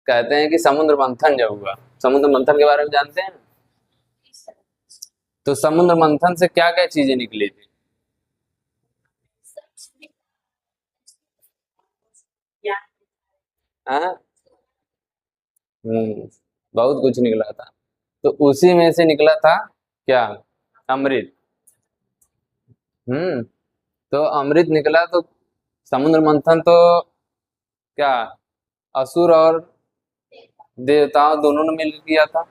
कहते हैं कि समुद्र मंथन जब हुआ, समुद्र मंथन के बारे में जानते हैं? तो समुद्र मंथन से क्या क्या चीजें निकली थी? हाँ। हम्म। बहुत कुछ निकला था। तो उसी में से निकला था क्या? अमृत। हम्म। तो अमृत निकला तो समुद्र मंथन तो क्या असुर और देवताओं दोनों ने मिल किया था।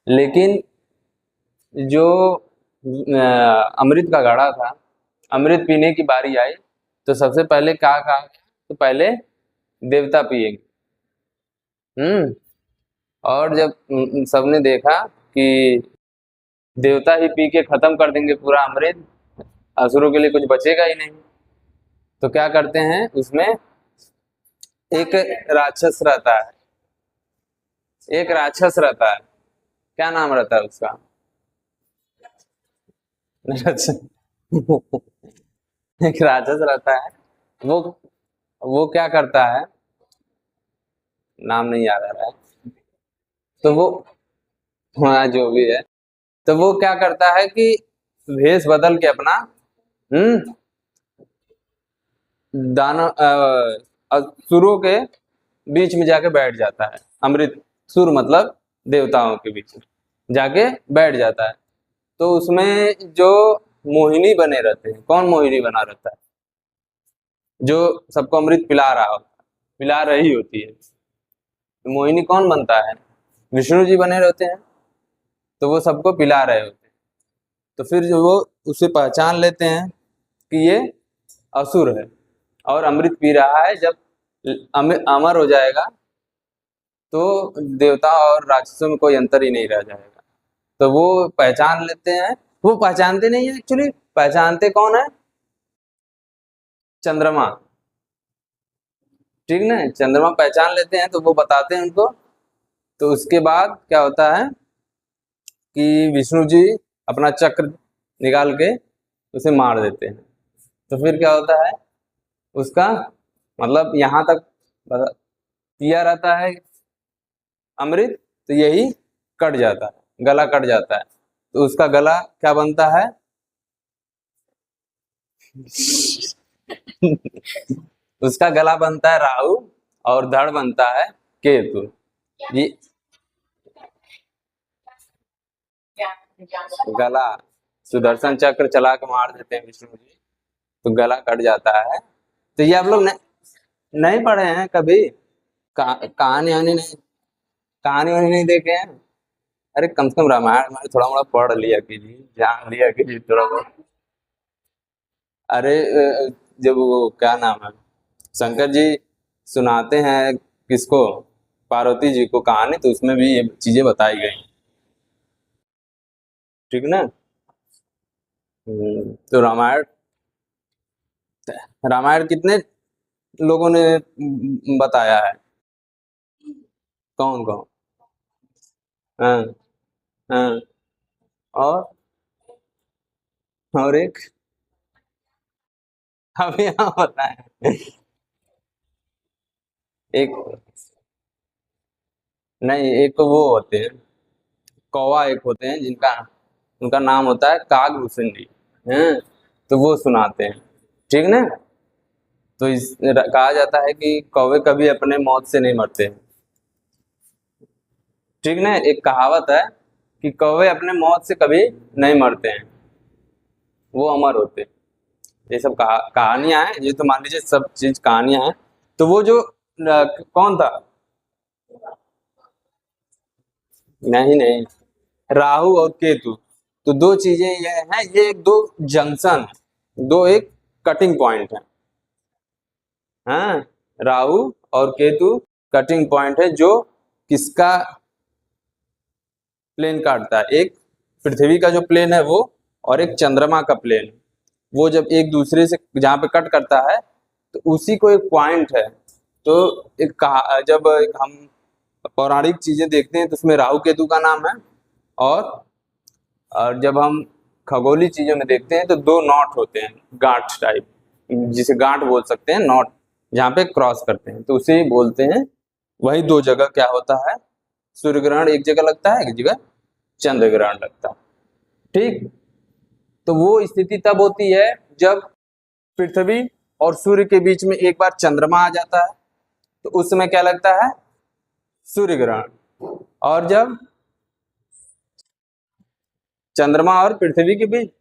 लेकिन जो अमृत का घड़ा था, अमृत पीने की बारी आई तो सबसे पहले क्या कहा गया? तो पहले देवता पिएंगे। हम्म। और जब सबने देखा कि देवता ही पी के खत्म कर देंगे पूरा अमृत, असुरों के लिए कुछ बचेगा ही नहीं, तो क्या करते हैं उसमें एक राक्षस रहता है। एक राक्षस रहता है, क्या नाम रहता है उसका? अच्छा। एक राक्षस रहता है। वो वो क्या करता है, नाम नहीं याद आ रहा है। तो वो, हाँ जो भी है, तो वो क्या करता है कि भेष बदल के अपना, हम्म, दानव असुरों के बीच में जाके बैठ जाता है। अमृत, सुर मतलब देवताओं के बीच में जाके बैठ जाता है। तो उसमें जो मोहिनी बने रहते हैं, कौन मोहिनी बना रहता है? जो सबको अमृत पिला रहा होता, पिला रही होती है, तो मोहिनी कौन बनता है? विष्णु जी बने रहते हैं। तो वो सबको पिला रहे होते हैं। तो फिर जो वो उसे पहचान लेते हैं कि ये असुर है और अमृत पी रहा है। जब अमर हो जाएगा तो देवता और राक्षसों में कोई अंतर ही नहीं रह जाएगा। तो वो पहचान लेते हैं। वो पहचानते नहीं है एक्चुअली, पहचानते कौन है? चंद्रमा। ठीक ना, चंद्रमा पहचान लेते हैं तो वो बताते हैं उनको। तो उसके बाद क्या होता है कि विष्णु जी अपना चक्र निकाल के उसे मार देते हैं। तो फिर क्या होता है उसका, मतलब यहाँ तक पिया रहता है अमृत, तो यही कट जाता है, गला कट जाता है। तो उसका गला क्या बनता है? उसका गला बनता है राहु और धड़ बनता है केतु। ये गला, सुदर्शन चक्र चला के मार देते हैं विष्णु जी, तो गला कट जाता है। तो ये आप लोग नहीं पढ़े हैं कभी? कहानी वानी नहीं, कहानी वानी नहीं देखे हैं? अरे कम से कम रामायण में थोड़ा मोड़ा पढ़ लिया कीजिए, जान लिया कीजिए थोड़ा बहुत। अरे जब वो क्या नाम है, शंकर जी सुनाते हैं किसको, पार्वती जी को कहानी, तो उसमें भी ये चीजें बताई गई। ठीक ना। तो रामायण, रामायण कितने लोगों ने बताया है? कौन कौन? हाँ। हाँ। और एक, अब यहाँ बताए। एक, नहीं एक तो वो होते हैं कौवा, एक होते हैं जिनका, उनका नाम होता है काग भूषणी। हैं, तो वो सुनाते हैं। ठीक ना। तो कहा जाता है कि कौवे कभी अपने मौत से नहीं मरते। ठीक ना, एक कहावत है कि कौवे अपने मौत से कभी नहीं मरते हैं, वो अमर होते हैं। ये सब कहानियां हैं, ये तो मान लीजिए सब चीज कहानियां हैं। तो वो जो कौन था? नहीं नहीं, राहु और केतु, तो दो चीजें ये हैं, ये एक दो जंक्शन, दो एक कटिंग पॉइंट है। हाँ, राहु और केतु कटिंग पॉइंट है जो किसका प्लेन काटता है? एक पृथ्वी का जो प्लेन है वो, और एक चंद्रमा का प्लेन। वो जब एक दूसरे से जहाँ पे कट करता है तो उसी को एक पॉइंट है। तो एक जब एक हम पौराणिक चीजें देखते हैं तो उसमें राहु केतु का नाम है। और जब हम खगोलीय चीजों में देखते हैं तो दो नॉट होते हैं, गांठ टाइप, जिसे गांठ बोल सकते हैं, नॉट, जहाँ पे क्रॉस करते हैं तो उसे बोलते हैं वही दो जगह क्या होता है, सूर्य ग्रहण एक जगह लगता है, एक जगह चंद्र ग्रहण लगता है। ठीक, तो वो स्थिति तब होती है जब पृथ्वी और सूर्य के बीच में एक बार चंद्रमा आ जाता है, तो उस समय क्या लगता है, सूर्य ग्रहण। और जब चंद्रमा और पृथ्वी के बीच,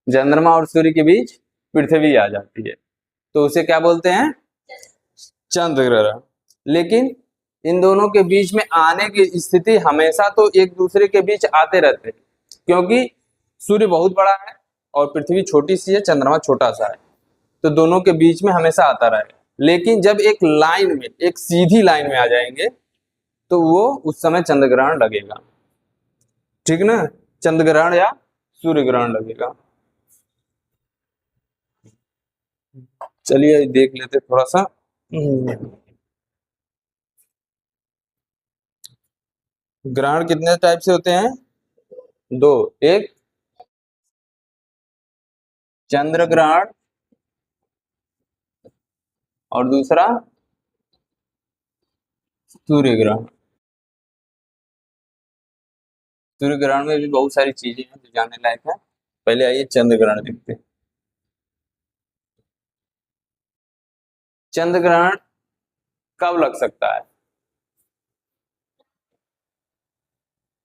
चंद्रमा और सूर्य के बीच पृथ्वी आ जाती है, तो उसे क्या बोलते हैं, चंद्र ग्रहण। लेकिन इन दोनों के बीच में आने की स्थिति हमेशा तो एक दूसरे के बीच आते रहते हैं, क्योंकि सूर्य बहुत बड़ा है और पृथ्वी छोटी सी है, चंद्रमा छोटा सा है, तो दोनों के बीच में हमेशा आता रहेगा। लेकिन जब एक लाइन में, एक सीधी लाइन में आ जाएंगे, तो वो उस समय चंद्र ग्रहण लगेगा। ठीक ना, चंद्र ग्रहण या सूर्य ग्रहण लगेगा। चलिए देख लेते थोड़ा सा। ग्रहण कितने टाइप से होते हैं, दो। एक चंद्र ग्रहण और दूसरा सूर्य ग्रहण। सूर्य ग्रहण में भी बहुत सारी चीजें हैं जो जानने लायक है। पहले आइए चंद्र ग्रहण देखते हैं। चंद्र ग्रहण कब लग सकता है,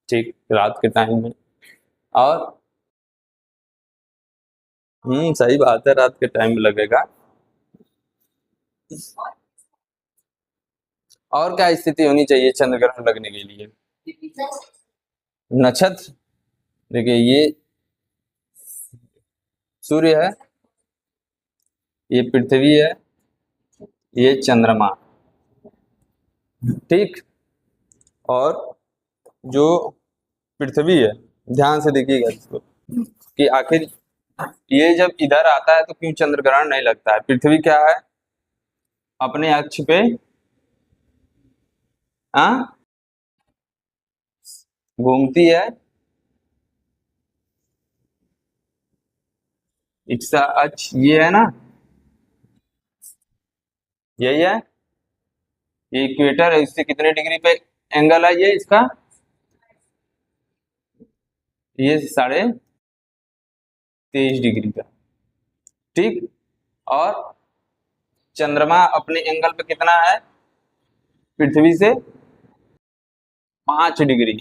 ठीक रात के टाइम में। और सही बात है, रात के टाइम में लगेगा। और क्या स्थिति होनी चाहिए चंद्र ग्रहण लगने के लिए, नक्षत्र। देखिए ये सूर्य है, ये पृथ्वी है, ये चंद्रमा। ठीक, और जो पृथ्वी है, ध्यान से देखिएगा इसको कि आखिर ये जब इधर आता है तो क्यों चंद्र ग्रहण नहीं लगता है। पृथ्वी क्या है, अपने अक्ष पे घूमती है, इसका अक्ष ये है ना, यही है, ये इक्वेटर है, इससे कितने डिग्री पे एंगल है ये इसका, ये 23.5 डिग्री का। ठीक, और चंद्रमा अपने एंगल पे कितना है, पृथ्वी से 5 डिग्री,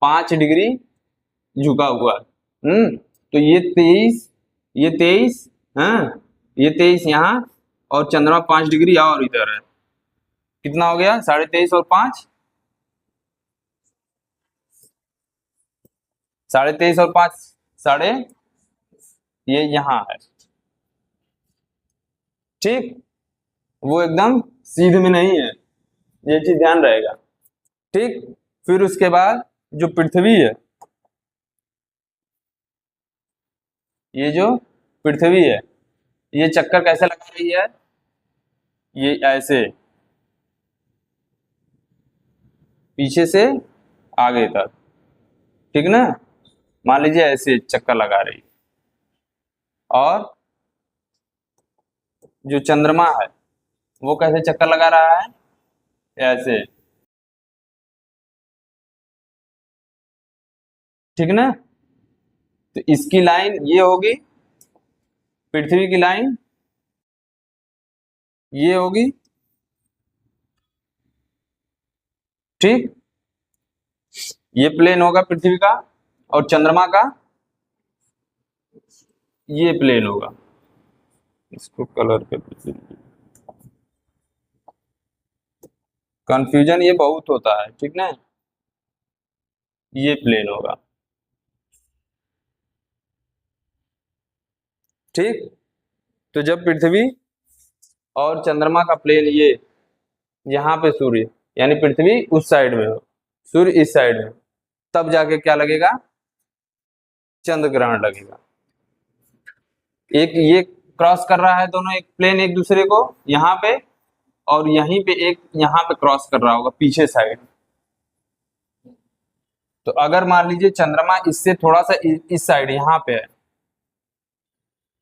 5 डिग्री झुका हुआ है। तो ये तेईस, हाँ, ये 23 यहाँ, और चंद्रमा 5 डिग्री और इधर है, कितना हो गया, 23.5 और 5, 23.5 और 5 साढ़े, ये यहाँ है। ठीक, वो एकदम सीधे में नहीं है, ये चीज ध्यान रहेगा। ठीक, फिर उसके बाद जो पृथ्वी है, ये जो पृथ्वी है, ये चक्कर कैसे लगा रही है, ये ऐसे पीछे से आगे तक। ठीक ना, मान लीजिए ऐसे चक्कर लगा रही है। और जो चंद्रमा है वो कैसे चक्कर लगा रहा है, ऐसे। ठीक ना, तो इसकी लाइन ये होगी, पृथ्वी की लाइन ये होगी। ठीक, ये प्लेन होगा पृथ्वी का, और चंद्रमा का ये प्लेन होगा। इसको कलर कर दीजिए, कंफ्यूजन ये बहुत होता है। ठीक ना, ये प्लेन होगा। ठीक, तो जब पृथ्वी और चंद्रमा का प्लेन ये यहाँ पे सूर्य, यानी पृथ्वी उस साइड में हो, सूर्य इस साइड में, तब जाके क्या लगेगा, चंद्र ग्रहण लगेगा। एक ये क्रॉस कर रहा है दोनों, एक प्लेन एक दूसरे को यहाँ पे, और यहीं पे एक यहाँ पे क्रॉस कर रहा होगा पीछे साइड। तो अगर मान लीजिए चंद्रमा इससे थोड़ा सा इस साइड यहाँ पे है,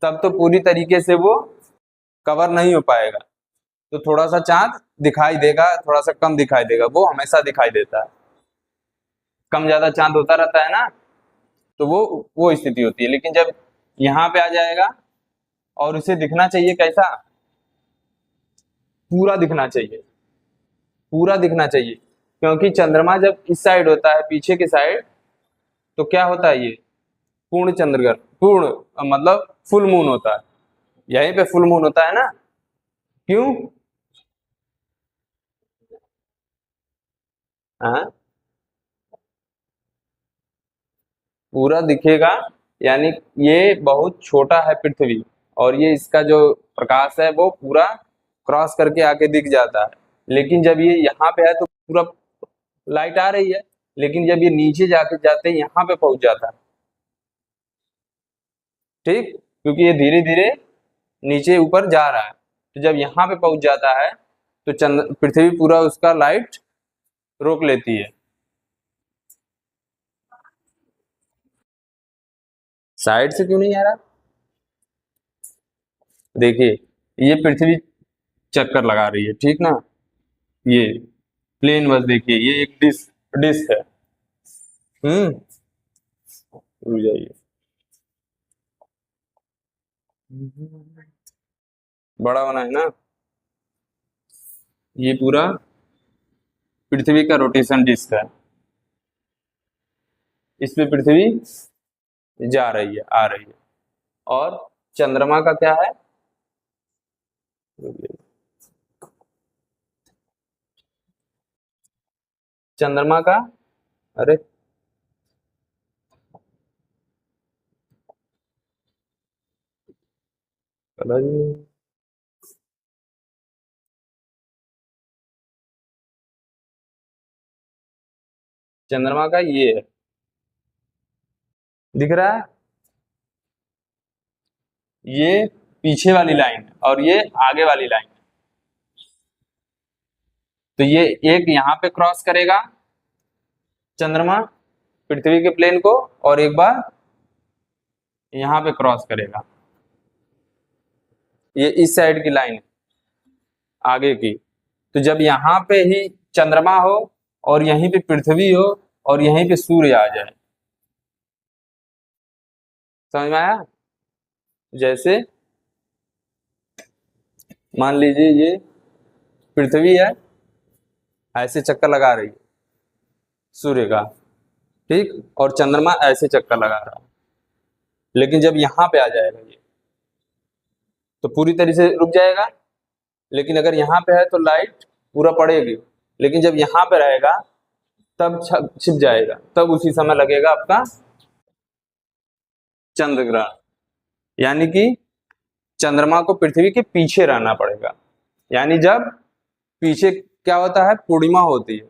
तब तो पूरी तरीके से वो कवर नहीं हो पाएगा, तो थोड़ा सा चांद दिखाई देगा, थोड़ा सा कम दिखाई देगा, वो हमेशा दिखाई देता है। कम ज्यादा चांद होता रहता है ना, तो वो स्थिति होती है। लेकिन जब यहाँ पे आ जाएगा और उसे दिखना चाहिए कैसा, पूरा दिखना चाहिए, पूरा दिखना चाहिए, क्योंकि चंद्रमा जब इस साइड होता है, पीछे के साइड, तो क्या होता है, ये पूर्ण चंद्रग्रहण, पूर्ण मतलब फुल मून होता है। यहीं पे फुल मून होता है ना, क्यों? हाँ, पूरा दिखेगा, यानी ये बहुत छोटा है पृथ्वी, और ये इसका जो प्रकाश है वो पूरा क्रॉस करके आके दिख जाता है। लेकिन जब ये यहाँ पे है तो पूरा लाइट आ रही है, लेकिन जब ये नीचे जाके जाते हैं यहाँ पे पहुंच जाता है, ठीक, क्योंकि ये धीरे धीरे नीचे ऊपर जा रहा है, तो जब यहाँ पे पहुंच जाता है तो चंद्र पृथ्वी पूरा उसका लाइट रोक लेती है। साइड से क्यों नहीं आ रहा? देखिए, ये पृथ्वी चक्कर लगा रही है, ठीक ना, ये प्लेन बस देखिए, ये एक डिस्क डिस्क है। हम्म, रुक जाइए, बड़ा बना है ना, ये पूरा पृथ्वी का रोटेशन डिस्क है, इस पे पृथ्वी जा रही है, आ रही है। और चंद्रमा का क्या है, चंद्रमा का, अरे कलर ही- चंद्रमा का ये है, दिख रहा है, ये पीछे वाली लाइन है और ये आगे वाली लाइन है। तो ये एक यहाँ पे क्रॉस करेगा चंद्रमा पृथ्वी के प्लेन को, और एक बार यहाँ पे क्रॉस करेगा, ये इस साइड की लाइन है आगे की। तो जब यहाँ पे ही चंद्रमा हो और यहीं पे पृथ्वी हो और यहीं पे सूर्य आ जाए, समझ में आया? जैसे मान लीजिए ये पृथ्वी है, ऐसे चक्कर लगा रही है सूर्य का, ठीक, और चंद्रमा ऐसे चक्कर लगा रहा है। लेकिन जब यहाँ पे आ जाएगा ये, तो पूरी तरीके से रुक जाएगा। लेकिन अगर यहाँ पे है तो लाइट पूरा पड़ेगी, लेकिन जब यहाँ पे रहेगा तब छिप जाएगा, तब उसी समय लगेगा आपका चंद्र ग्रहण। यानी कि चंद्रमा को पृथ्वी के पीछे रहना पड़ेगा, यानी जब पीछे क्या होता है, पूर्णिमा होती है,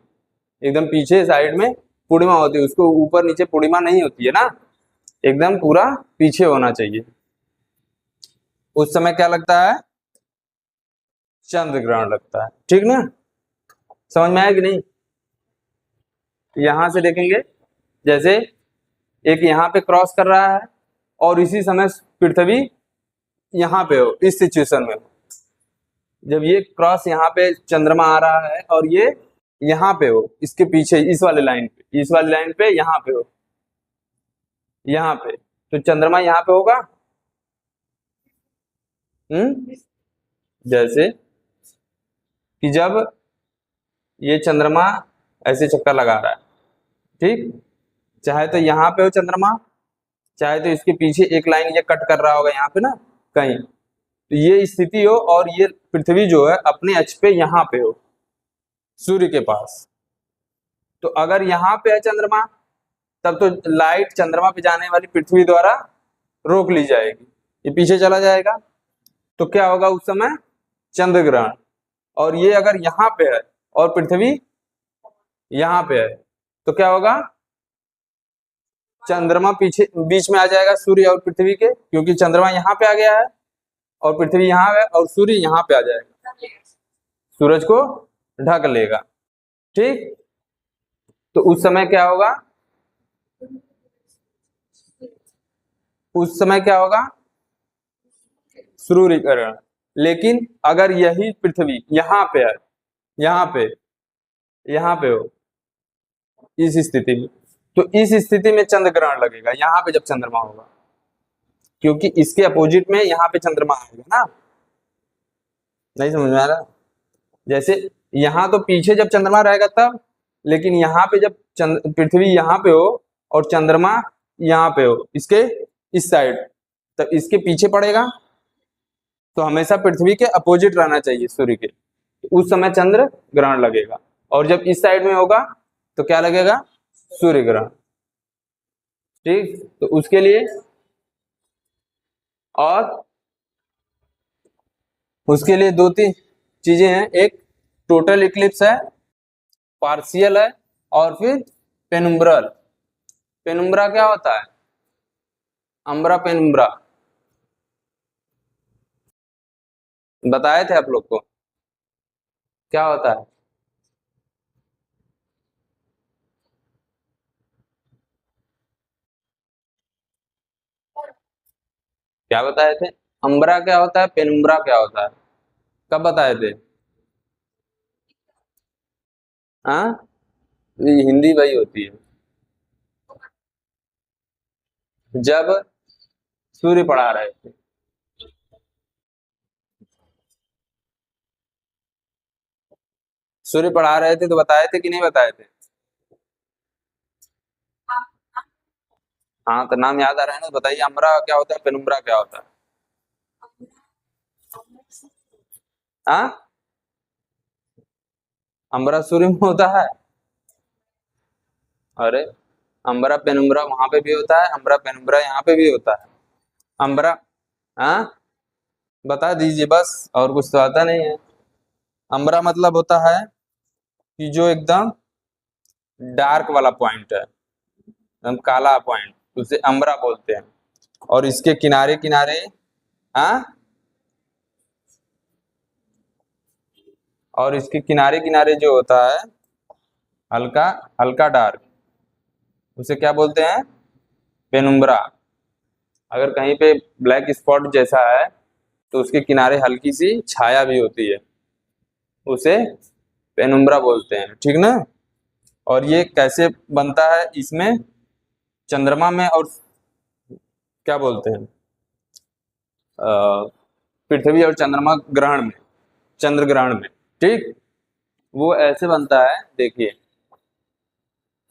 एकदम पीछे साइड में पूर्णिमा होती है, उसको ऊपर नीचे पूर्णिमा नहीं होती है ना, एकदम पूरा पीछे होना चाहिए। उस समय क्या लगता है, चंद्र ग्रहण लगता है, ठीक ना, समझ में आया कि नहीं? यहां से देखेंगे, जैसे एक यहाँ पे क्रॉस कर रहा है और इसी समय पृथ्वी यहाँ पे हो, इस सिचुएशन में हो, जब ये क्रॉस यहाँ पे चंद्रमा आ रहा है और ये यहाँ पे हो, इसके पीछे इस वाले लाइन पे, इस वाली लाइन पे यहाँ पे हो, यहाँ पे, तो चंद्रमा यहाँ पे होगा। जैसे कि जब ये चंद्रमा ऐसे चक्कर लगा रहा है, ठीक, चाहे तो यहाँ पे हो चंद्रमा, चाहे तो इसके पीछे एक लाइन ये कट कर रहा होगा यहाँ पे ना कहीं, तो ये स्थिति हो और ये पृथ्वी जो है अपने अक्ष पे यहाँ पे हो, सूर्य के पास। तो अगर यहाँ पे है चंद्रमा, तब तो लाइट चंद्रमा पे जाने वाली पृथ्वी द्वारा रोक ली जाएगी, ये पीछे चला जाएगा, तो क्या होगा उस समय, चंद्र ग्रहण। और ये अगर यहाँ पे है और पृथ्वी यहाँ पे है, तो क्या होगा, चंद्रमा पीछे बीच में आ जाएगा सूर्य और पृथ्वी के, क्योंकि चंद्रमा यहाँ पे आ गया है और पृथ्वी यहाँ है और सूर्य यहाँ पे आ जाएगा, सूरज को ढक लेगा, ठीक। तो उस समय क्या होगा, उस समय क्या होगा, सूर्य ग्रहण, लेकिन अगर यही पृथ्वी यहाँ पे है, यहाँ पे हो इस स्थिति में, तो इस स्थिति में चंद्र ग्रहण लगेगा यहाँ पे जब चंद्रमा होगा, क्योंकि इसके अपोजिट में यहाँ पे चंद्रमा आएगा ना। नहीं समझ में आ रहा? जैसे यहाँ तो पीछे जब चंद्रमा रहेगा तब, लेकिन यहाँ पे जब पृथ्वी यहाँ पे हो और चंद्रमा यहाँ पे हो, इसके इस साइड, तब इसके पीछे पड़ेगा, तो हमेशा पृथ्वी के अपोजिट रहना चाहिए सूर्य के, तो उस समय चंद्र ग्रहण लगेगा। और जब इस साइड में होगा तो क्या लगेगा? सूर्य ग्रहण। ठीक, तो उसके लिए और उसके लिए दो तीन चीजें हैं, एक टोटल इक्लिप्स है, पार्शियल है, और फिर पेनुम्ब्रल। पेनुम्ब्रा क्या होता है? अम्ब्रा पेनुम्ब्रा बताए थे आप लोग को, क्या होता है? क्या बताए थे? अम्ब्रा क्या होता है, पेनुम्ब्रा क्या होता है, कब बताए थे? हाँ, ये हिंदी वही होती है जब सूर्य पढ़ा रहे थे। सूर्य पढ़ा रहे थे तो बताए थे कि नहीं बताए थे? हाँ, तो नाम याद आ रहा है ना, तो बताइए, अम्ब्रा क्या होता है, पेनुम्ब्रा क्या होता है? हाँ, अम्ब्रा सूर्य में होता है। अरे, अम्ब्रा पेनुम्ब्रा वहां पे भी होता है, अम्ब्रा पेनुम्ब्रा यहाँ पे भी होता है। अम्ब्रा, हाँ, बता दीजिए बस, और कुछ तो आता नहीं है। अम्ब्रा मतलब होता है कि जो एकदम डार्क वाला पॉइंट है, एकदम काला पॉइंट, उसे अम्ब्रा बोलते हैं। और इसके किनारे किनारे, हाँ, और इसके किनारे किनारे जो होता है हल्का हल्का डार्क, उसे क्या बोलते हैं? पेनुम्ब्रा। अगर कहीं पे ब्लैक स्पॉट जैसा है तो उसके किनारे हल्की सी छाया भी होती है, उसे पेनुम्ब्रा बोलते हैं। ठीक ना? और ये कैसे बनता है? इसमें चंद्रमा में और क्या बोलते हैं, अ, पृथ्वी और चंद्रमा ग्रहण में, चंद्र ग्रहण में, ठीक, वो ऐसे बनता है, देखिए।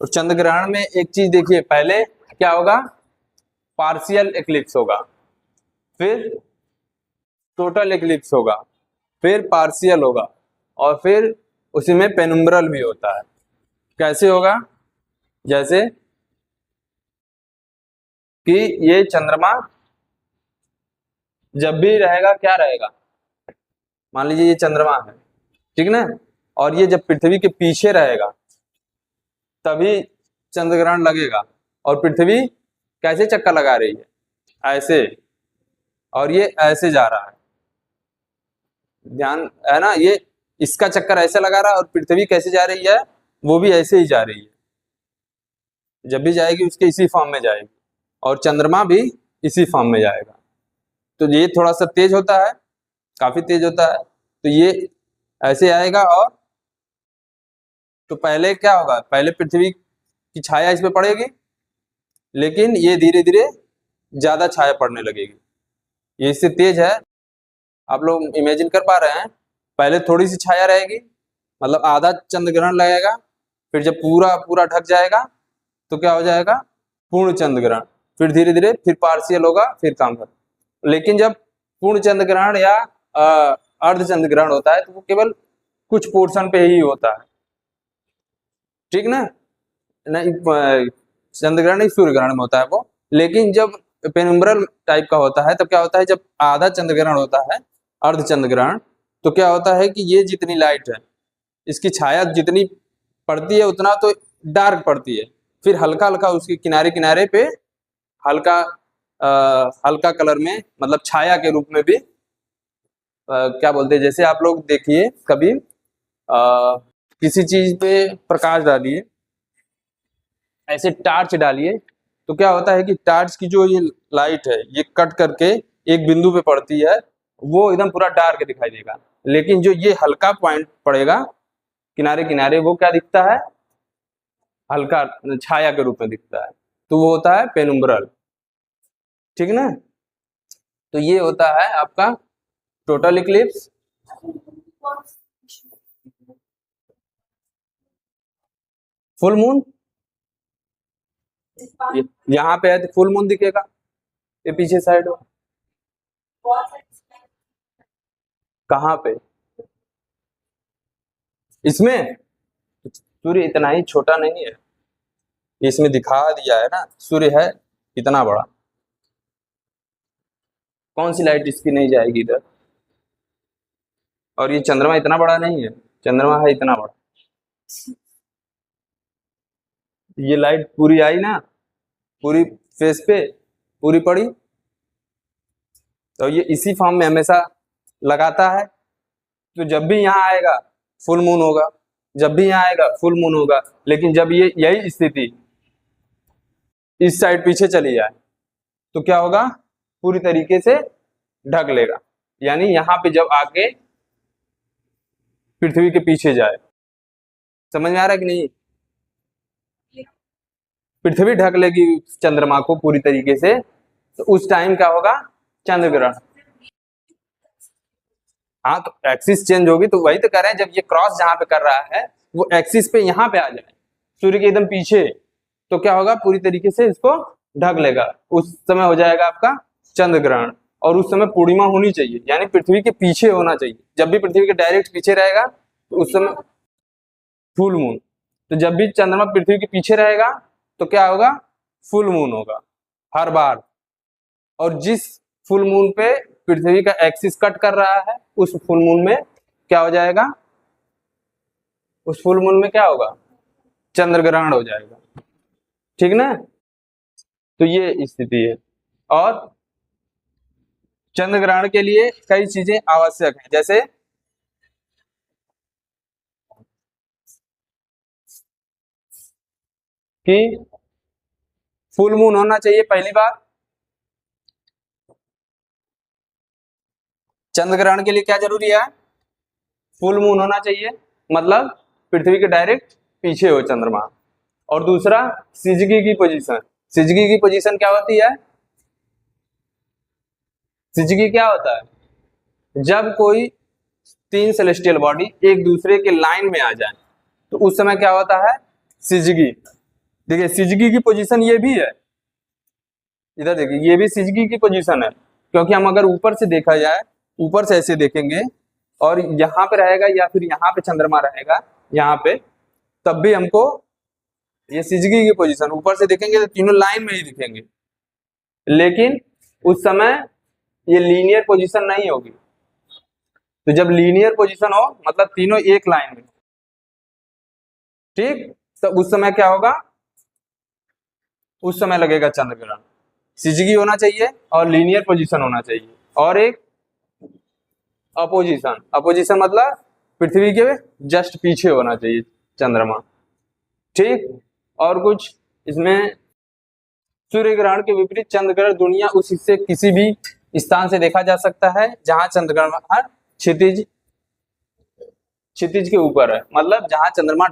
और चंद्र ग्रहण में एक चीज देखिए, पहले क्या होगा? पार्शियल एक्लिप्स होगा, फिर टोटल एक्लिप्स होगा, फिर पार्शियल होगा, और फिर उसी में पेनुम्ब्रल भी होता है। कैसे होगा? जैसे कि ये चंद्रमा जब भी रहेगा, क्या रहेगा? मान लीजिए ये चंद्रमा है, ठीक ना, और ये जब पृथ्वी के पीछे रहेगा तभी चंद्र ग्रहण लगेगा। और पृथ्वी कैसे चक्कर लगा रही है? ऐसे, और ये ऐसे जा रहा है, ध्यान है ना, ये इसका चक्कर ऐसे लगा रहा है, और पृथ्वी कैसे जा रही है? वो भी ऐसे ही जा रही है, जब भी जाएगी उसके इसी फॉर्म में जाएगी, और चंद्रमा भी इसी फॉर्म में जाएगा। तो ये थोड़ा सा तेज होता है, काफी तेज होता है, तो ये ऐसे आएगा। और तो पहले क्या होगा? पहले पृथ्वी की छाया इस पे पड़ेगी, लेकिन ये धीरे धीरे ज्यादा छाया पड़ने लगेगी, ये इससे तेज है। आप लोग इमेजिन कर पा रहे हैं? पहले थोड़ी सी छाया रहेगी, मतलब आधा चंद्र ग्रहण लगेगा, फिर जब पूरा पूरा ढक जाएगा तो क्या हो जाएगा? पूर्ण चंद्र ग्रहण। फिर धीरे धीरे फिर पार्शियल होगा, फिर काम कर। लेकिन जब पूर्ण चंद्र ग्रहण या अर्ध चंद्र ग्रहण होता है तो वो केवल कुछ पोर्शन पे ही होता है, ठीक ना? नहीं, चंद्र ग्रहण नहीं, सूर्य ग्रहण में होता है वो। लेकिन जब पेनुम्ब्रल टाइप का होता है तब क्या होता है? जब आधा चंद्र ग्रहण होता है, अर्ध चंद्र ग्रहण, तो क्या होता है कि ये जितनी लाइट है, इसकी छाया जितनी पड़ती है उतना तो डार्क पड़ती है, फिर हल्का हल्का उसके किनारे किनारे पे हल्का हल्का कलर में, मतलब छाया के रूप में भी, क्या बोलते हैं, जैसे आप लोग देखिए कभी किसी चीज पे प्रकाश डालिए, ऐसे टार्च डालिए, तो क्या होता है कि टार्च की जो ये लाइट है ये कट करके एक बिंदु पे पड़ती है, वो एकदम पूरा डार्क दिखाई देगा। लेकिन जो ये हल्का पॉइंट पड़ेगा किनारे किनारे, वो क्या दिखता है, हल्का छाया के रूप में दिखता है, तो वो होता है पेनुम्ब्रल। ठीक ना। तो ये होता है आपका टोटल इक्लिप्स। फुल मून यहाँ पे है तो फुल मून दिखेगा, ये पीछे साइड हो। कहाँ पे, इसमें सूर्य इतना ही छोटा नहीं है, इसमें दिखा दिया है ना, सूर्य है इतना बड़ा, कौन सी लाइट इसकी नहीं जाएगी इधर। और ये चंद्रमा इतना बड़ा नहीं है, चंद्रमा है इतना बड़ा, ये लाइट पूरी आई ना, पूरी फेस पे पूरी पड़ी, तो ये इसी फॉर्म में हमेशा लगाता है। तो जब भी यहाँ आएगा फुल मून होगा, जब भी यहाँ आएगा फुल मून होगा। लेकिन जब ये यही स्थिति इस साइड पीछे चली जाए तो क्या होगा, पूरी तरीके से ढक लेगा। यानी यहाँ पे जब आके पृथ्वी के पीछे जाए, समझ में आ रहा है कि नहीं, पृथ्वी ढक लेगी चंद्रमा को पूरी तरीके से, तो उस टाइम क्या होगा, चंद्र ग्रहण। हाँ तो एक्सिस चेंज होगी, तो वही तो कह रहे हैं, जब ये क्रॉस जहां पे कर रहा है वो एक्सिस पे यहाँ पे आ जाए, सूर्य के एकदम पीछे, तो क्या होगा, पूरी तरीके से इसको ढक लेगा, उस समय हो जाएगा आपका चंद्र ग्रहण। और उस समय पूर्णिमा होनी चाहिए, यानी पृथ्वी के पीछे होना चाहिए। जब भी पृथ्वी के डायरेक्ट पीछे रहेगा तो उस समय फुल मून। तो जब भी चंद्रमा पृथ्वी के पीछे रहेगा तो क्या होगा, फुल मून होगा हर बार। और जिस फुल मून पे पृथ्वी का एक्सिस कट कर रहा है, उस फुल मून में क्या हो जाएगा, उस फुल मून में क्या होगा, चंद्र ग्रहण हो जाएगा। ठीक ना। तो ये स्थिति है। और चंद्र ग्रहण के लिए कई चीजें आवश्यक हैं, जैसे कि फुल मून होना चाहिए पहली बात। चंद्र ग्रहण के लिए क्या जरूरी है, फुल मून होना चाहिए, मतलब पृथ्वी के डायरेक्ट पीछे हो चंद्रमा। और दूसरा, सिजगी की पोजीशन। सिजगी की पोजीशन क्या होती है, सिजगी क्या होता है, जब कोई तीन सेलेस्टियल बॉडी एक दूसरे के लाइन में आ जाए तो उस समय क्या होता है, सिजगी। देखिए सिजगी की पोजीशन ये भी है, इधर देखिए ये भी सिजगी की पोजीशन है, क्योंकि हम अगर ऊपर से देखा जाए, ऊपर से ऐसे देखेंगे और यहाँ पे रहेगा या फिर यहाँ पे चंद्रमा रहेगा यहाँ पे, तब भी हमको ये सिजगी की पोजीशन, ऊपर से देखेंगे तो तीनों लाइन में ही दिखेंगे, लेकिन उस समय ये लीनियर पोजीशन नहीं होगी। तो जब लीनियर पोजीशन हो मतलब तीनों एक लाइन में, ठीक, तो उस समय क्या होगा, उस समय लगेगा चंद्र ग्रहण। सिजगी होना चाहिए और लीनियर पोजीशन होना चाहिए, और एक अपोजिशन। अपोजिशन मतलब पृथ्वी के जस्ट पीछे होना चाहिए चंद्रमा। ठीक। और कुछ इसमें, सूर्य ग्रहण के विपरीत चंद्र ग्रहण दुनिया उस हिस्से किसी भी स्थान से देखा जा सकता है जहां चंद्र ग्रहण क्षितिज क्षितिज के ऊपर है, मतलब जहां चंद्रमा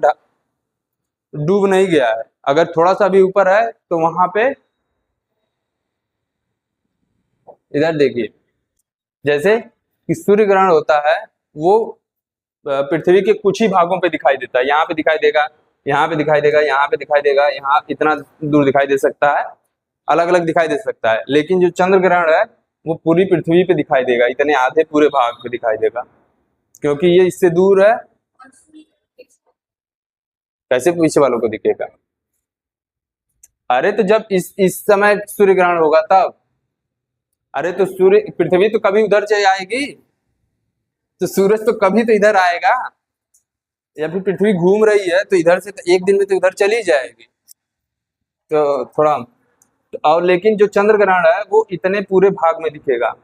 डूब नहीं गया है, अगर थोड़ा सा भी ऊपर है तो वहां पे, इधर देखिए, जैसे कि सूर्य ग्रहण होता है वो पृथ्वी के कुछ ही भागों पे दिखाई देता है, यहाँ पे दिखाई देगा, यहाँ पे दिखाई देगा, यहाँ पे दिखाई देगा, यहाँ इतना दूर दिखाई दे सकता है, अलग अलग दिखाई दे सकता है। लेकिन जो चंद्र ग्रहण है वो पूरी पृथ्वी पे दिखाई देगा, इतने आधे पूरे भाग पे दिखाई देगा, क्योंकि ये इससे दूर है। कैसे पीछे वालों को दिखेगा, अरे तो जब इस समय सूर्य ग्रहण होगा तब, अरे तो सूर्य, पृथ्वी तो कभी उधर चली आएगी, तो सूरज तो कभी तो इधर आएगा, या फिर पृथ्वी घूम रही है तो इधर से तो एक दिन में तो इधर चली जाएगी, तो थोड़ा। और लेकिन जो चंद्र ग्रहण है वो इतने पूरे भाग में दिखेगा,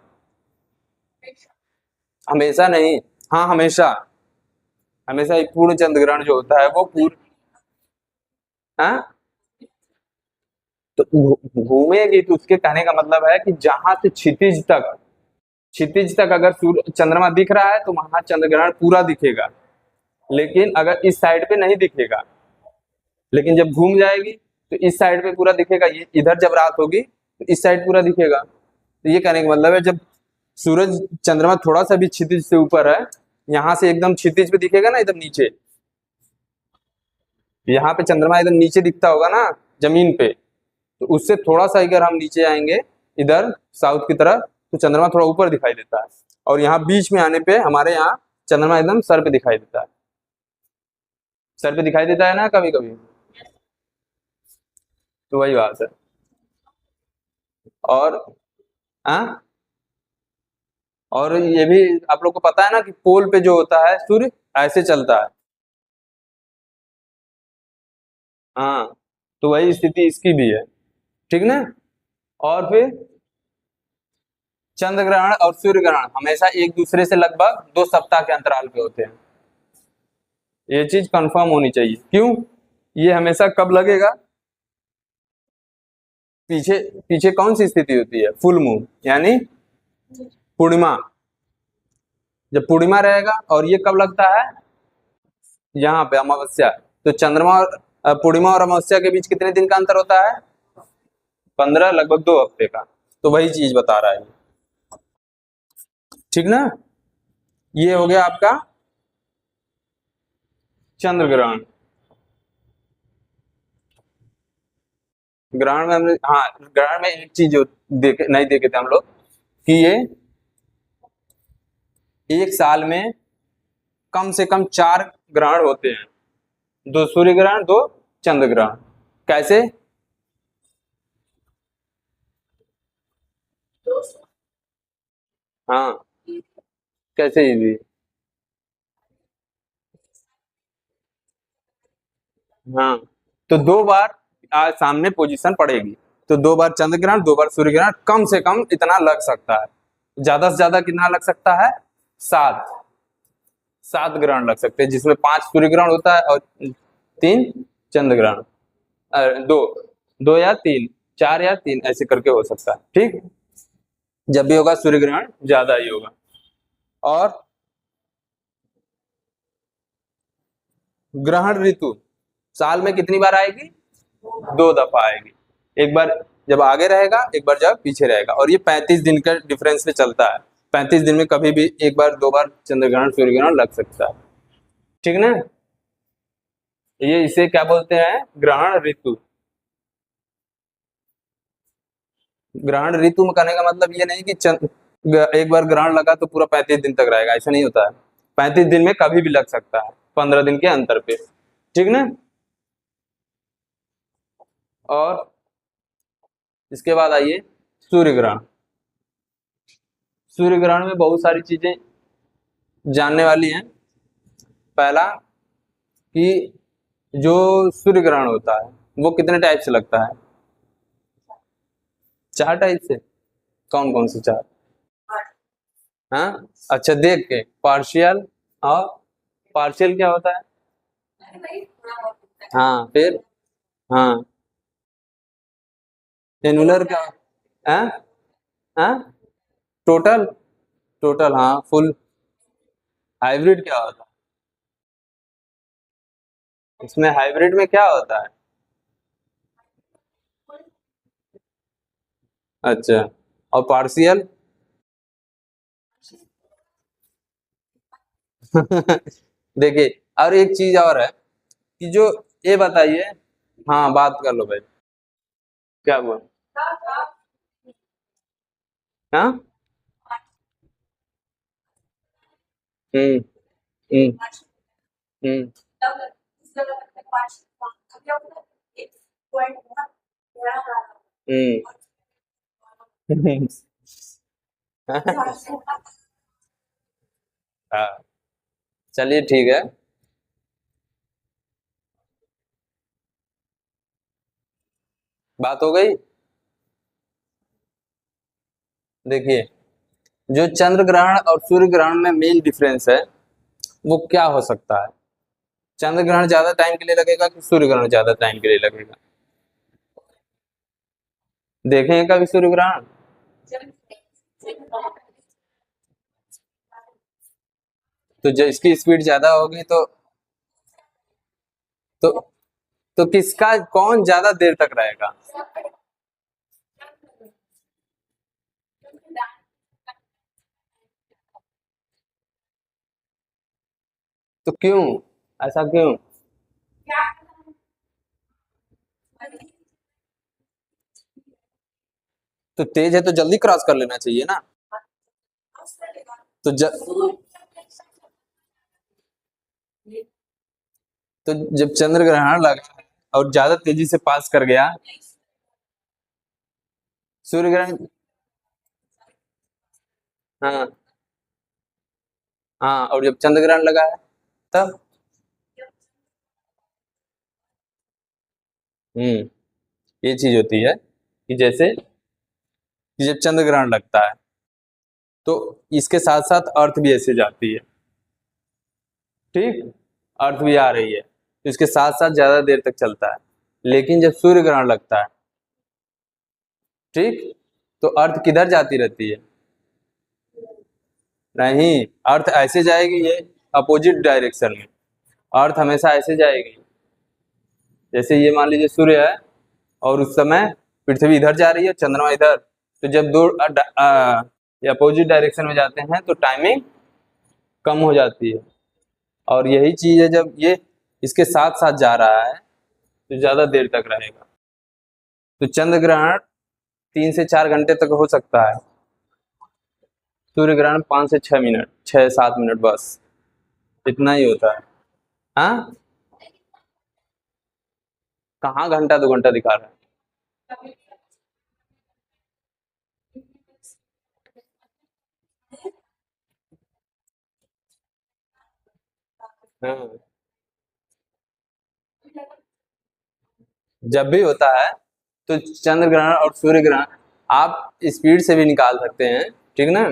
हमेशा नहीं, हाँ हमेशा, हमेशा एक पूर्ण चंद्र ग्रहण जो होता है वो पूर्ण, हाँ तो घूमेगी, तो उसके कहने का मतलब है कि जहां से क्षितिज तक क्षितिज तक अगर सूर्य चंद्रमा दिख रहा है तो वहां चंद्र ग्रहण पूरा दिखेगा, लेकिन अगर इस साइड पे नहीं दिखेगा, लेकिन जब घूम जाएगी तो इस साइड पे पूरा दिखेगा। ये इधर जब रात होगी तो इस साइड पूरा दिखेगा। तो ये कहने का मतलब है जब सूरज चंद्रमा थोड़ा सा भी क्षितिज से ऊपर है, यहाँ से एकदम क्षितिज पे दिखेगा ना, एकदम नीचे, यहाँ पे चंद्रमा एकदम नीचे दिखता होगा ना जमीन पे, तो उससे थोड़ा सा अगर हम नीचे आएंगे इधर साउथ की तरफ तो चंद्रमा थोड़ा ऊपर दिखाई देता है, और यहाँ बीच में आने पे हमारे यहाँ चंद्रमा एकदम सर पे दिखाई देता है। सर पे दिखाई देता है ना कभी कभी, तो वही बात है। और हाँ, और ये भी आप लोग को पता है ना कि पोल पे जो होता है सूर्य ऐसे चलता है। हाँ, तो वही स्थिति इसकी भी है, ठीक ना। और फिर चंद्र ग्रहण और सूर्य ग्रहण हमेशा एक दूसरे से लगभग 2 सप्ताह के अंतराल पे होते हैं। ये चीज कंफर्म होनी चाहिए। क्यों? ये हमेशा कब लगेगा? पीछे पीछे कौन सी स्थिति होती है? फुल मून यानी पूर्णिमा। जब पूर्णिमा रहेगा, और ये कब लगता है? यहाँ पे अमावस्या। तो चंद्रमा और पूर्णिमा और अमावस्या के बीच कितने दिन का अंतर होता है? 15, लगभग 2 हफ्ते का। तो वही चीज बता रहा है, ठीक ना। ये हो गया आपका चंद्र ग्रहण। ग्रहण में हमने, हाँ, ग्रहण में एक चीज जो देखे नहीं देखे थे हम लोग कि ये एक साल में कम से कम 4 ग्रहण होते हैं, 2 सूर्य ग्रहण, 2 चंद्र ग्रहण। कैसे? हाँ, कैसे इजी? हाँ, तो 2 बार आज सामने पोजीशन पड़ेगी, तो 2 बार चंद्र ग्रहण, 2 बार सूर्य ग्रहण, कम से कम इतना लग सकता है। ज्यादा से ज्यादा कितना लग सकता है? 7। 7 ग्रहण लग सकते हैं, जिसमें 5 सूर्य ग्रहण होता है और 3 चंद्र ग्रहण। 2, 2 या 3, 4 या 3 ऐसे करके हो सकता है, ठीक। जब भी होगा सूर्य ग्रहण ज्यादा ही होगा। और ग्रहण ऋतु साल में कितनी बार आएगी? 2 दफा आएगी। एक बार जब आगे रहेगा, एक बार जब पीछे रहेगा, और ये 35 दिन का डिफरेंस पे चलता है। 35 दिन में कभी भी एक बार 2 बार चंद्र ग्रहण सूर्य ग्रहण लग सकता है, ठीक ना। ये इसे क्या बोलते हैं? ग्रहण ऋतु। ग्रहण ऋतु में कहने का मतलब ये नहीं कि एक बार ग्रहण लगा तो पूरा 35 दिन तक रहेगा, ऐसा नहीं होता है। 35 दिन में कभी भी लग सकता है, 15 दिन के अंतर पे, ठीक ना। और इसके बाद आइए सूर्य ग्रहण। सूर्य ग्रहण में बहुत सारी चीजें जानने वाली हैं। पहला कि जो सूर्य ग्रहण होता है वो कितने टाइप से लगता है? 4 टाइप से। कौन कौन से 4? हाँ, अच्छा, देख के पार्शियल। और पार्शियल क्या होता है? हाँ, फिर? हाँ, एनुलर क्या? हाँ, हाँ, टोटल। टोटल, हाँ, फुल। हाइब्रिड क्या होता है? इसमें हाइब्रिड में क्या होता है? अच्छा, और पार्शियल? देखिए, और एक चीज और है कि जो, ये बताइए, हाँ, बात कर लो भाई। क्या हुआ? हाँ। हम्म। हम्म। हम्म। हम्म। हाँ, चलिए ठीक है। बात हो गई। देखिए, जो चंद्र ग्रहण और सूर्य ग्रहण में मेन डिफरेंस है वो क्या हो सकता है? चंद्र ग्रहण ज्यादा टाइम के लिए लगेगा कि सूर्य ग्रहण ज्यादा टाइम के लिए लगेगा? देखें कभी सूर्य ग्रहण? तो जब इसकी स्पीड ज्यादा होगी तो तो किसका कौन ज्यादा देर तक रहेगा? तो क्यों, ऐसा क्यों? तो तेज है तो जल्दी क्रॉस कर लेना चाहिए ना। तो ज, तो जब चंद्र ग्रहण लगा और ज्यादा तेजी से पास कर गया, सूर्य ग्रहण। हाँ हाँ, और जब चंद्र ग्रहण लगा है तब। ये चीज होती है कि जैसे कि जब चंद्र ग्रहण लगता है तो इसके साथ साथ अर्थ भी ऐसे जाती है, ठीक, अर्थ भी आ रही है तो इसके साथ साथ ज्यादा देर तक चलता है। लेकिन जब सूर्य ग्रहण लगता है, ठीक, तो अर्थ किधर जाती रहती है? नहीं, अर्थ ऐसे जाएगी, ये अपोजिट डायरेक्शन में। अर्थ हमेशा ऐसे जाएगी, जैसे ये मान लीजिए सूर्य है और उस समय पृथ्वी इधर जा रही है, चंद्रमा इधर, तो जब दो ये अपोजिट डायरेक्शन में जाते हैं तो टाइमिंग कम हो जाती है। और यही चीज है, जब ये इसके साथ साथ जा रहा है तो ज्यादा देर तक रहेगा। तो चंद्र ग्रहण 3 से 4 घंटे तक हो सकता है, सूर्य ग्रहण 5 से 6 मिनट, 6 7 मिनट बस, इतना ही होता है। हाँ, कहाँ घंटा 2 घंटा दिखा रहा है? हाँ, जब भी होता है तो चंद्र ग्रहण और सूर्य ग्रहण आप स्पीड से भी निकाल सकते हैं, ठीक ना।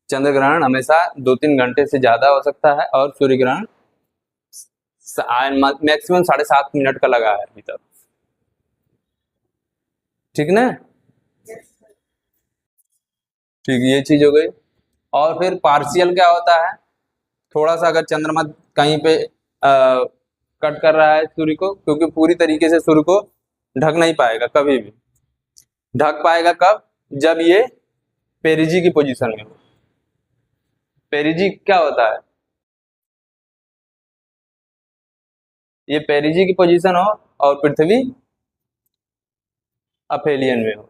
चंद्र ग्रहण हमेशा 2 3 घंटे से ज्यादा हो सकता है और सूर्य ग्रहण मैक्सिमम 7.5 मिनट का लगा है अभी तक, ठीक ना। ठीक, ये चीज हो गई। और फिर पार्शियल क्या होता है? थोड़ा सा अगर चंद्रमा कहीं पे कट कर रहा है सूर्य को, क्योंकि पूरी तरीके से सूर्य को ढक नहीं पाएगा कभी भी। ढक पाएगा कब? जब ये पेरिजी की पोजीशन में हो। पेरिजी क्या होता है? ये पेरिजी की पोजीशन हो और पृथ्वी अफेलियन में हो।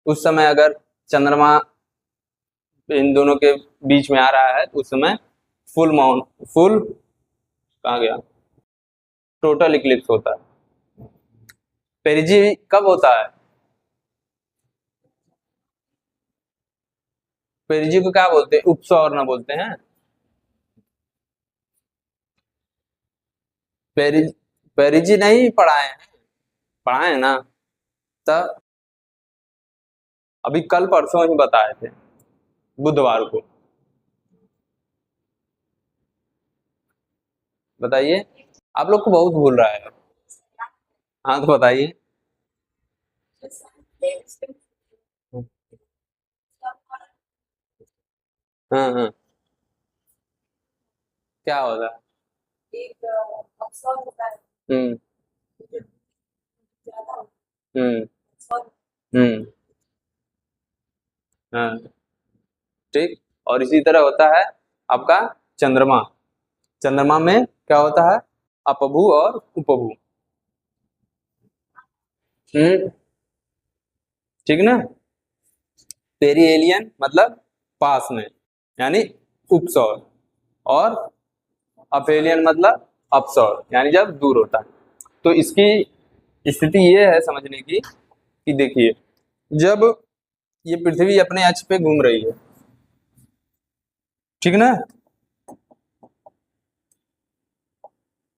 उस समय अगर चंद्रमा इन दोनों के बीच में आ रहा है तो उस समय फुल कहाँ गया, टोटल इक्लिप्स होता है। पेरिजी कब होता है? पेरिजी को क्या बोलते हैं? उपसौर ना बोलते हैं? पेरिज पेरिजी नहीं पढ़ाए हैं? पढ़ाए हैं ना। तब अभी कल परसों ही बताए थे, बुधवार को। बताइए, आप लोग को बहुत भूल रहा है। हाँ, तो बताइए। हाँ हाँ, क्या होता है? हम्म हम्म हम्म। हाँ, ठीक। और इसी तरह होता है आपका चंद्रमा। चंद्रमा में क्या होता है? अपभू और उपभू। हम्म, ठीक ना। पेरिहेलियन मतलब पास में, यानी उपसौर, और अपेलियन मतलब अपसौर, यानी जब दूर होता है। तो इसकी स्थिति ये है समझने की कि देखिए, जब ये पृथ्वी अपने अक्ष पे घूम रही है, ठीक ना,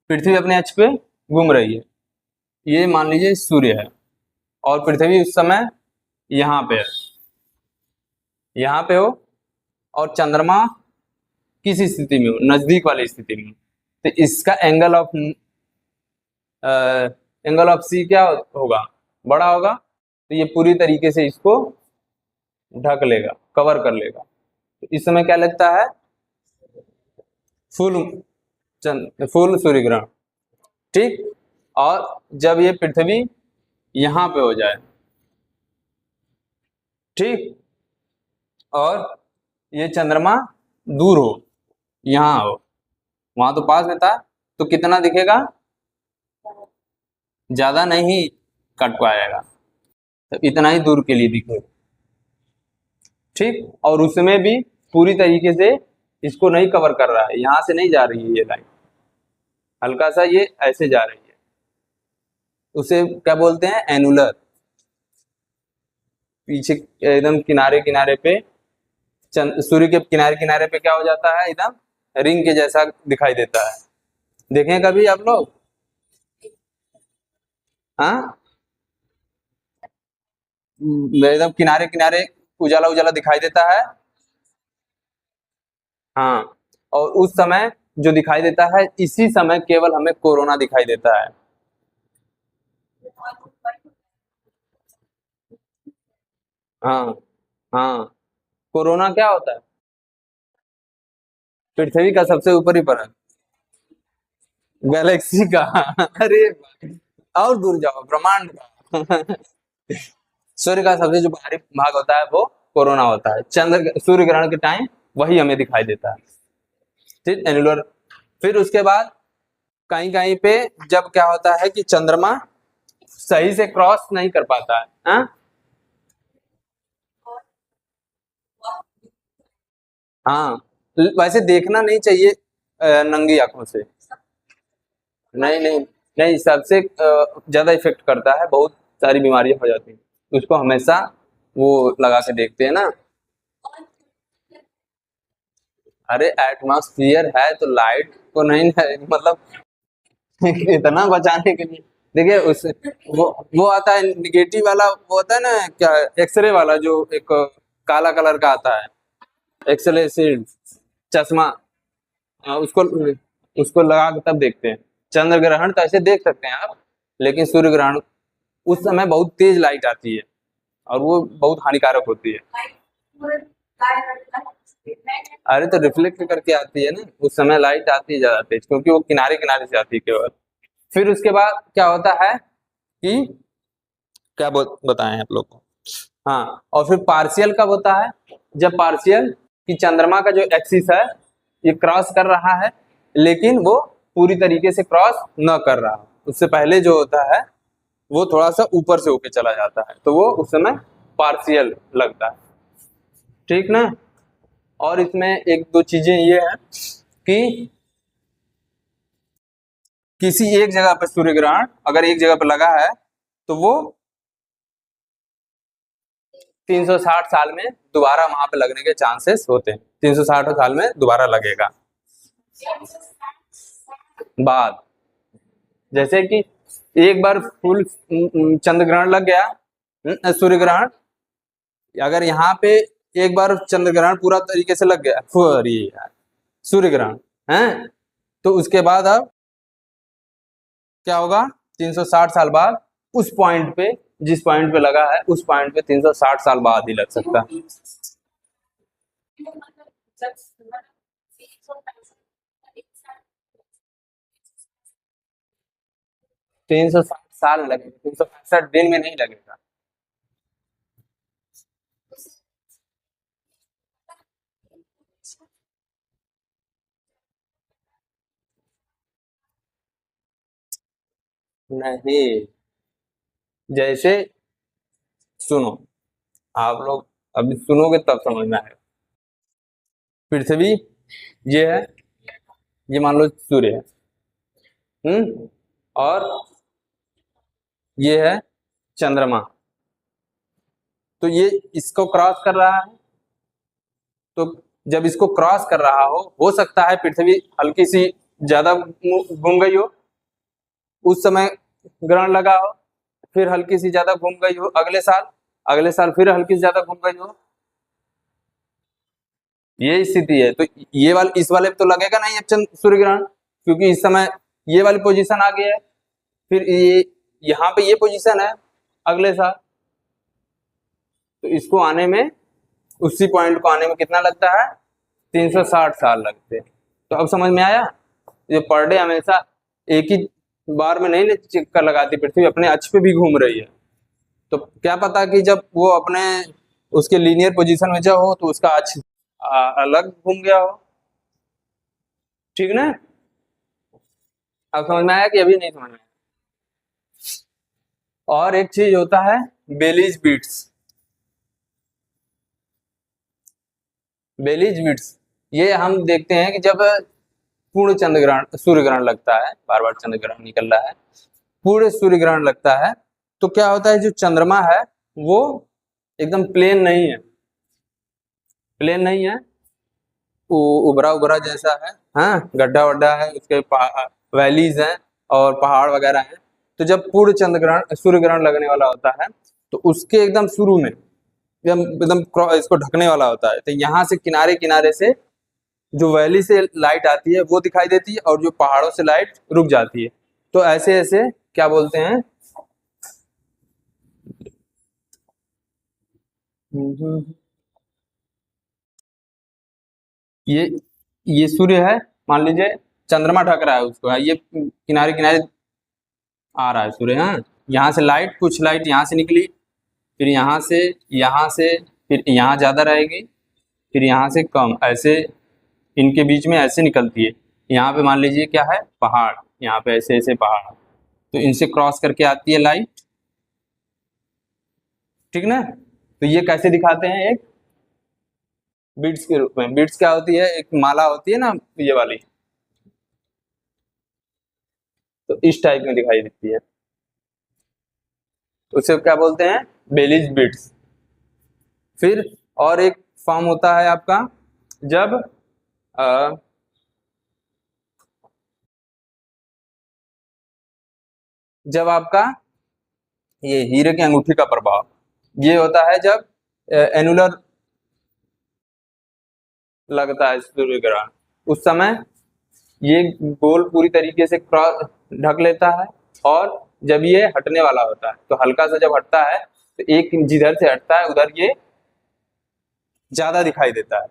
पृथ्वी अपने अक्ष पे घूम रही है, ये मान लीजिए सूर्य है और पृथ्वी उस समय यहाँ पे है, यहाँ पे हो, और चंद्रमा किस स्थिति में हो? नजदीक वाली स्थिति में। तो इसका एंगल ऑफ सी क्या होगा? बड़ा होगा। तो ये पूरी तरीके से इसको ढक लेगा, कवर कर लेगा। तो इस समय क्या लगता है? फुल फुल सूर्य ग्रहण। ठीक। और जब ये पृथ्वी यहां पे हो जाए, ठीक, और ये चंद्रमा दूर हो, यहां हो, वहां तो पास में था, तो कितना दिखेगा? ज्यादा नहीं कट पाएगा, तो इतना ही दूर के लिए दिखेगा। ठीक। और उसमें भी पूरी तरीके से इसको नहीं कवर कर रहा है, यहां से नहीं जा रही है ये लाइन, हल्का सा ये ऐसे जा रही है, उसे क्या बोलते हैं? एनुलर। पीछे एकदम किनारे किनारे पे सूर्य के किनारे किनारे पे क्या हो जाता है? एकदम रिंग के जैसा दिखाई देता है। देखें कभी आप लोग? हाँ, एकदम किनारे किनारे उजाला उजाला दिखाई देता है। हाँ, और उस समय जो दिखाई देता है, इसी समय केवल हमें कोरोना दिखाई देता है। हाँ हाँ, कोरोना क्या होता है? पृथ्वी का सबसे ऊपरी परत, गैलेक्सी का। अरे और दूर जाओ, ब्रह्मांड का। सूर्य का सबसे जो बाहरी भाग होता है वो कोरोना होता है। चंद्र सूर्य ग्रहण के टाइम वही हमें दिखाई देता है। ठीक, एनुलर। फिर उसके बाद कहीं कहीं पे जब क्या होता है कि चंद्रमा सही से क्रॉस नहीं कर पाता है, हाँ? हाँ, वैसे देखना नहीं चाहिए नंगी आंखों से। नहीं नहीं नहीं, सबसे ज्यादा इफेक्ट करता है, बहुत सारी बीमारियां हो जाती हैं उसको हमेशा वो लगा के देखते हैं ना। अरे एटमॉस्फियर है तो लाइट को नहीं मतलब इतना बचाने के लिए। देखिए उस वो आता है निगेटिव वाला, वो होता है ना क्या, एक्सरे वाला, जो एक काला कलर का आता है, एक्सरे शील्ड, चश्मा। उसको उसको लगा के तब देखते हैं। चंद्र ग्रहण तो ऐसे देख सकते हैं आप, लेकिन सूर्य ग्रहण उस समय बहुत तेज लाइट आती है और वो बहुत हानिकारक होती है। अरे तो रिफ्लेक्ट करके आती है ना, उस समय लाइट आती है ज्यादा तेज, क्योंकि वो किनारे किनारे से आती है केवल। फिर उसके बाद क्या होता है कि क्या बताएं आप लोग को? हाँ, और फिर पार्शियल कब होता है? जब पार्शियल कि चंद्रमा का जो एक्सिस है ये क्रॉस कर रहा है, लेकिन वो पूरी तरीके से क्रॉस न कर रहा, उससे पहले जो होता है वो थोड़ा सा ऊपर से होके चला जाता है, तो वो उस समय पार्शियल लगता है। ठीक ना? और इसमें एक दो चीजें ये है कि किसी एक जगह पर सूर्य ग्रहण अगर एक जगह पर लगा है तो वो 360 साल में दोबारा वहां पे लगने के चांसेस होते हैं। 360 साल में दोबारा लगेगा बाद। जैसे कि एक बार फुल चंद्र ग्रहण लग गया, सूर्य ग्रहण, अगर यहाँ पे एक बार चंद्र ग्रहण पूरा तरीके से लग गया, अरे यार, सूर्य ग्रहण है, तो उसके बाद अब क्या होगा? 360 साल बाद उस पॉइंट पे, जिस पॉइंट पे लगा है उस पॉइंट पे 360 साल बाद ही लग सकता है। 360 साल लगेगा, 365 दिन में नहीं लगेगा। नहीं, जैसे सुनो, आप लोग अभी सुनोगे तब समझना है। पृथ्वी ये है, ये मान लो सूर्य है, और ये है चंद्रमा। तो ये इसको क्रॉस कर रहा है, तो जब इसको क्रॉस कर रहा हो सकता है पृथ्वी हल्की सी ज्यादा घूम गई हो, उस समय ग्रहण लगा हो, फिर हल्की सी ज्यादा घूम गई हो अगले साल फिर हल्की सी ज्यादा घूम गई हो, ये स्थिति है। तो ये वाले इस वाले पे तो लगेगा नहीं अब चंद्र सूर्य ग्रहण, क्योंकि इस समय ये वाली पोजीशन आ गई है, फिर ये यहाँ पे ये पोजीशन है अगले साल, तो इसको आने में उसी पॉइंट को आने में कितना लगता है, 360 साल लगते हैं। तो अब समझ में आया, ये पर डे हमेशा एक ही बार में नहीं चक्कर लगाती पृथ्वी, अपने अक्ष पे भी घूम रही है। तो क्या पता कि जब वो अपने उसके लीनियर पोजीशन में जब हो तो उसका अक्ष अलग घूम गया हो। ठीक ना? अब समझ में आया कि अभी नहीं समझ में आया? और एक चीज होता है बेलीज बीट्स। बेलीज बीट्स ये हम देखते हैं कि जब पूर्ण चंद्र ग्रहण सूर्य ग्रहण लगता है, बार बार चंद्र ग्रहण निकल रहा है, पूरे सूर्य ग्रहण लगता है, तो क्या होता है, जो चंद्रमा है वो एकदम प्लेन नहीं है, प्लेन नहीं है, उभरा उभरा जैसा है, हाँ, गड्ढा वड्ढा है, उसके वैलीज हैं और पहाड़ वगैरह हैं। तो जब पूर्ण चंद्र ग्रहण सूर्य ग्रहण लगने वाला होता है तो उसके एकदम शुरू में एकदम इसको ढकने वाला होता है, तो यहाँ से किनारे किनारे से जो वैली से लाइट आती है वो दिखाई देती है और जो पहाड़ों से लाइट रुक जाती है। तो ऐसे ऐसे क्या बोलते हैं, ये ये सूर्य है, मान लीजिए चंद्रमा ढक रहा है उसको, ये किनारे किनारे आ रहा है सूर्य, हाँ, यहाँ से लाइट, कुछ लाइट यहाँ से निकली, फिर यहाँ से फिर यहाँ ज्यादा रहेगी, फिर यहाँ से कम, ऐसे इनके बीच में ऐसे निकलती है। यहाँ पे मान लीजिए क्या है, पहाड़, यहाँ पे ऐसे ऐसे पहाड़, तो इनसे क्रॉस करके आती है लाइट। ठीक ना? तो ये कैसे दिखाते हैं, एक बीट्स के रूप में। बीट्स क्या होती है, एक माला होती है ना ये वाली, तो इस टाइप में दिखाई देती है, उसे क्या बोलते हैं, बेलीज बीट्स। फिर और एक फॉर्म होता है आपका, जब अ, जब आपका ये हीरे की अंगूठी का प्रभाव ये होता है, जब एनुलर लगता है सूर्य ग्रहण, उस समय ये गोल पूरी तरीके से क्रॉस ढक लेता है, और जब ये हटने वाला होता है तो हल्का सा जब हटता है तो एक जिधर से हटता है उधर ये ज्यादा दिखाई देता है।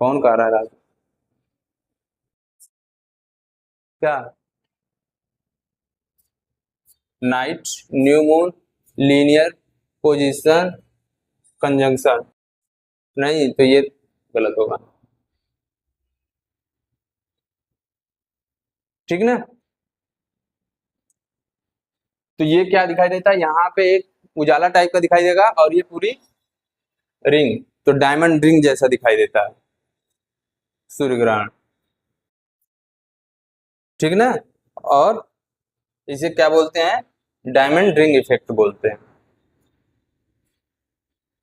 कौन कह रहा है राज? क्या? Night, new moon, linear position, conjunction? नहीं, तो ये गलत होगा। ठीक ना? तो ये क्या दिखाई देता है, यहाँ पे एक उजाला टाइप का दिखाई देगा और ये पूरी रिंग, तो डायमंड रिंग जैसा दिखाई देता है सूर्य ग्रहण। ठीक ना? और इसे क्या बोलते हैं, डायमंड रिंग इफेक्ट बोलते हैं।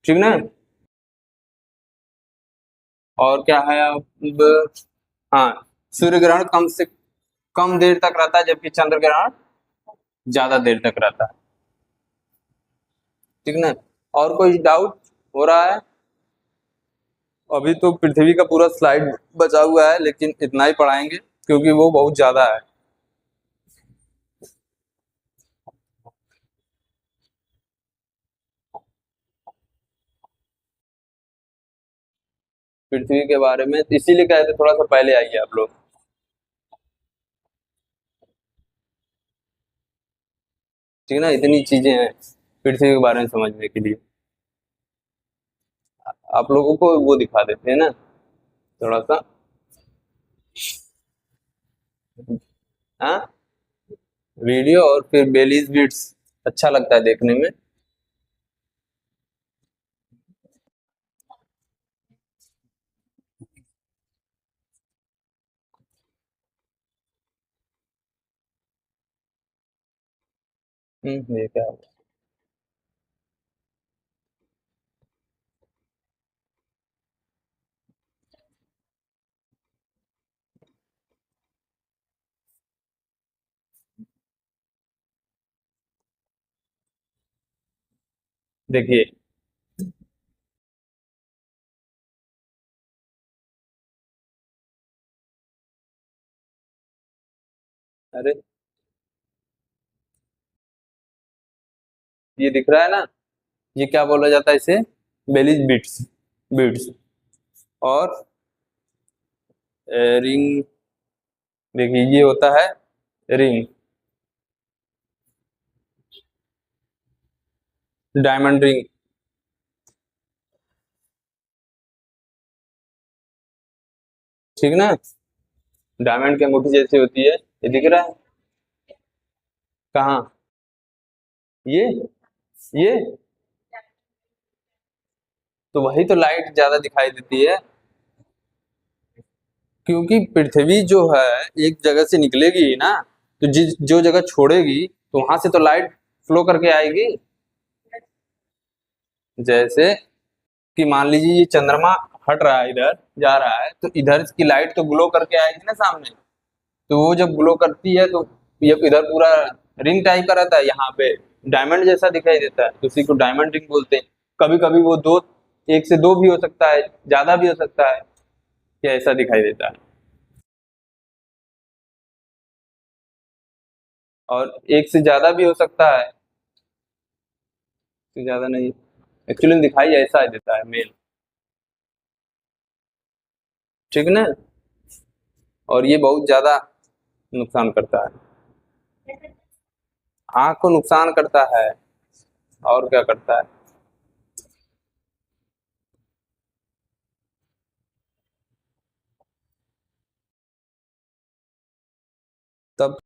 ठीक ना? और क्या है अब, हाँ, सूर्य ग्रहण कम से कम देर तक रहता है जबकि चंद्र ग्रहण ज्यादा देर तक रहता है। ठीक ना? और कोई डाउट हो रहा है? अभी तो पृथ्वी का पूरा स्लाइड बचा हुआ है, लेकिन इतना ही पढ़ाएंगे क्योंकि वो बहुत ज्यादा है। पृथ्वी के बारे में इसीलिए कहे थे थोड़ा सा पहले आइए आप लोग। ठीक है ना? इतनी चीजें हैं पृथ्वी के बारे में समझने के लिए, आप लोगों को वो दिखा देते हैं ना थोड़ा सा। हाँ, वीडियो और फिर बेलीज बीट्स अच्छा लगता है देखने में। ये क्या है? देखिए, अरे ये दिख रहा है ना, ये क्या बोला जाता है इसे, बेल इज बिट्स, बिट्स। और रिंग, देखिए ये होता है रिंग, डायमंड रिंग। ठीक ना, डायमंड की अंगूठी जैसी होती है, ये दिख रहा है कहाँ? ये तो वही तो लाइट ज्यादा दिखाई देती है, क्योंकि पृथ्वी जो है एक जगह से निकलेगी ही ना, तो जिस जो जगह छोड़ेगी तो वहां से तो लाइट फ्लो करके आएगी। जैसे कि मान लीजिए ये चंद्रमा हट रहा है, इधर जा रहा है, तो इधर की लाइट तो ग्लो करके आएगी ना सामने। तो वो जब ग्लो करती है तो ये इधर पूरा रिंग टाइप का रहता है, यहाँ पे डायमंड जैसा दिखाई देता है, तो उसी को डायमंड रिंग बोलते हैं। कभी कभी वो दो, एक से दो भी हो सकता है, ज्यादा भी हो सकता है, कि ऐसा दिखाई देता है। और एक से ज्यादा भी हो सकता है, से ज्यादा नहीं, एक्चुअली दिखाई ऐसा ही देता है मेल। ठीक ना, और ये बहुत ज्यादा नुकसान करता है, आंख को नुकसान करता है, और क्या करता है। तब